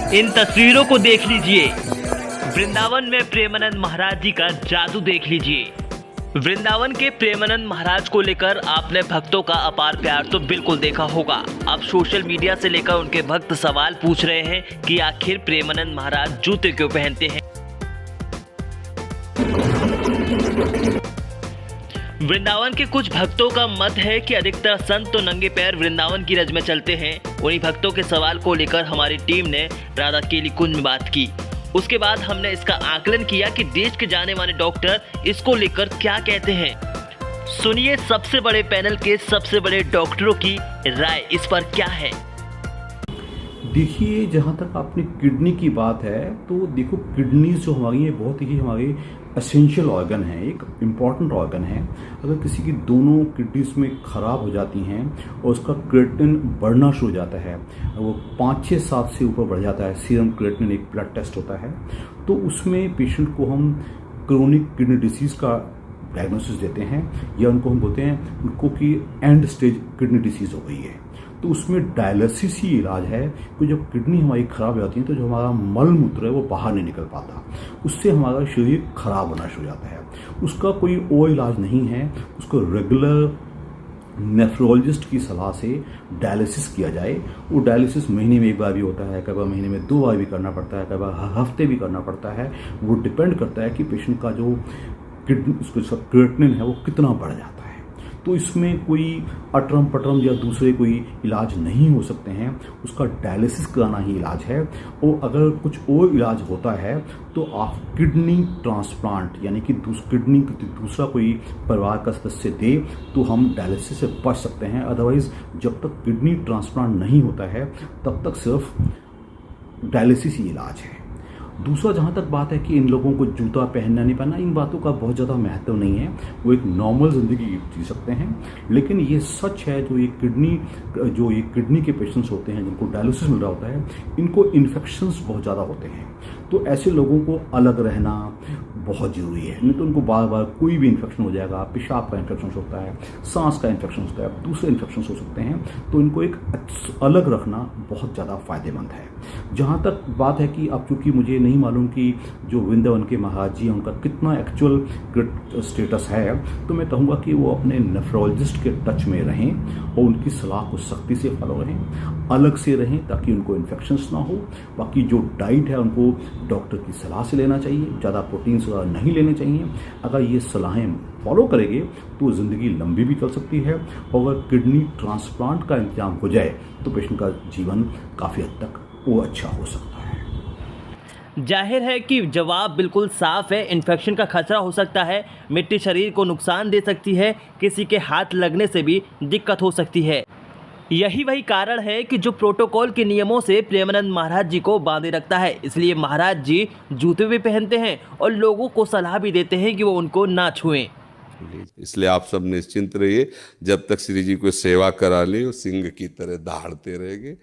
इन तस्वीरों को देख लीजिए। वृंदावन में प्रेमानंद महाराज जी का जादू देख लीजिए। वृंदावन के प्रेमानंद महाराज को लेकर आपने भक्तों का अपार प्यार तो बिल्कुल देखा होगा। अब सोशल मीडिया से लेकर उनके भक्त सवाल पूछ रहे हैं कि आखिर प्रेमानंद महाराज जूते क्यों पहनते हैं। वृंदावन के कुछ भक्तों का मत है कि अधिकतर संत तो नंगे पैर वृंदावन की रज में चलते हैं। उन्हीं भक्तों के सवाल को लेकर हमारी टीम ने राधा केली कुंज में बात की। उसके बाद हमने इसका आकलन किया कि देश के जाने माने डॉक्टर इसको लेकर क्या कहते हैं। सुनिए सबसे बड़े पैनल के सबसे बड़े डॉक्टरों की राय इस पर क्या है। देखिए, जहाँ तक आपने किडनी की बात है तो देखो, किडनी जो हमारी है बहुत ही हमारे एसेंशियल ऑर्गन है, एक इम्पॉर्टेंट ऑर्गन है। अगर किसी की दोनों किडनीज में ख़राब हो जाती हैं और उसका क्रिएटिनिन बढ़ना शुरू हो जाता है, वो 5-6-7 से ऊपर बढ़ जाता है, सीरम क्रिएटिनिन एक ब्लड टेस्ट होता है, तो उसमें पेशेंट को हम क्रोनिक किडनी डिसीज़ का डायग्नोसिस देते हैं, या उनको हम बोलते हैं उनको कि एंड स्टेज किडनी डिसीज़ हो गई है। तो उसमें डायलिसिस ही इलाज है कि जब किडनी हमारी ख़राब हो जाती है तो जो हमारा मल मूत्र है वो बाहर नहीं निकल पाता, उससे हमारा शरीर खराब होना शुरू हो जाता है। उसका कोई और इलाज नहीं है, उसको रेगुलर नेफ्रोलॉजिस्ट की सलाह से डायलिसिस किया जाए। वो डायलिसिस महीने में एक बार भी होता है, कई बार महीने में 2 बार भी करना पड़ता है, कई बार हर हफ्ते भी करना पड़ता है। वो डिपेंड करता है कि पेशेंट का जो किडनी उसका क्रिएटिनिन है वो कितना बढ़ जाता है। तो इसमें कोई अटरम पटरम या दूसरे कोई इलाज नहीं हो सकते हैं, उसका डायलिसिस कराना ही इलाज है। और अगर कुछ और इलाज होता है तो आप किडनी ट्रांसप्लांट यानी कि किडनी दूसरा कोई परिवार का सदस्य दे तो हम डायलिसिस से बच सकते हैं। अदरवाइज जब तक किडनी ट्रांसप्लांट नहीं होता है तब तक सिर्फ डायलिसिस ही इलाज है। दूसरा, जहाँ तक बात है कि इन लोगों को जूता पहनना नहीं पहनना, इन बातों का बहुत ज़्यादा महत्व नहीं है। वो एक नॉर्मल ज़िंदगी जी सकते हैं। लेकिन ये सच है जो ये किडनी के पेशेंट्स होते हैं जिनको डायलिसिस मिल रहा होता है, इनको इन्फेक्शंस बहुत ज़्यादा होते हैं। तो ऐसे लोगों को अलग रहना बहुत ज़रूरी है, नहीं तो उनको बार बार कोई भी इन्फेक्शन हो जाएगा। पेशाब का इन्फेक्शन होता है, सांस का इन्फेक्शन होता है, दूसरे इन्फेक्शन हो सकते हैं। तो इनको एक अलग रखना बहुत ज़्यादा फायदेमंद है। जहाँ तक बात है कि अब चूँकि मुझे नहीं मालूम कि जो वृंदावन के महाराज जी हैं उनका कितना एक्चुअल स्टेटस है, तो मैं कहूँगा कि वो अपने नेफ्रोलॉजिस्ट के टच में रहें और उनकी सलाह को सख्ती से फॉलो रहें, अलग से रहें ताकि उनको इन्फेक्शंस ना हो। बाकी जो डाइट है उनको डॉक्टर की सलाह से लेना चाहिए, ज़्यादा प्रोटीन्स नहीं लेने चाहिए। अगर ये सलाहें फॉलो करेंगे तो ज़िंदगी लंबी भी चल सकती है। और अगर किडनी ट्रांसप्लांट का इंतजाम हो जाए तो पेशेंट का जीवन काफ़ी हद तक वो अच्छा हो सकता है। जाहिर है कि जवाब बिल्कुल साफ है। इन्फेक्शन का खतरा हो सकता है, मिट्टी शरीर को नुकसान दे सकती है, किसी के हाथ लगने से भी दिक्कत हो सकती है। यही वही कारण है कि जो प्रोटोकॉल के नियमों से प्रेमानंद महाराज जी को बांधे रखता है। इसलिए महाराज जी जूते भी पहनते हैं और लोगों को सलाह भी देते हैं कि वो उनको ना छुएं। इसलिए आप सब निश्चिंत रहिए, जब तक श्री जी को सेवा करा ले वो सिंह की तरह दहाड़ते रहेंगे।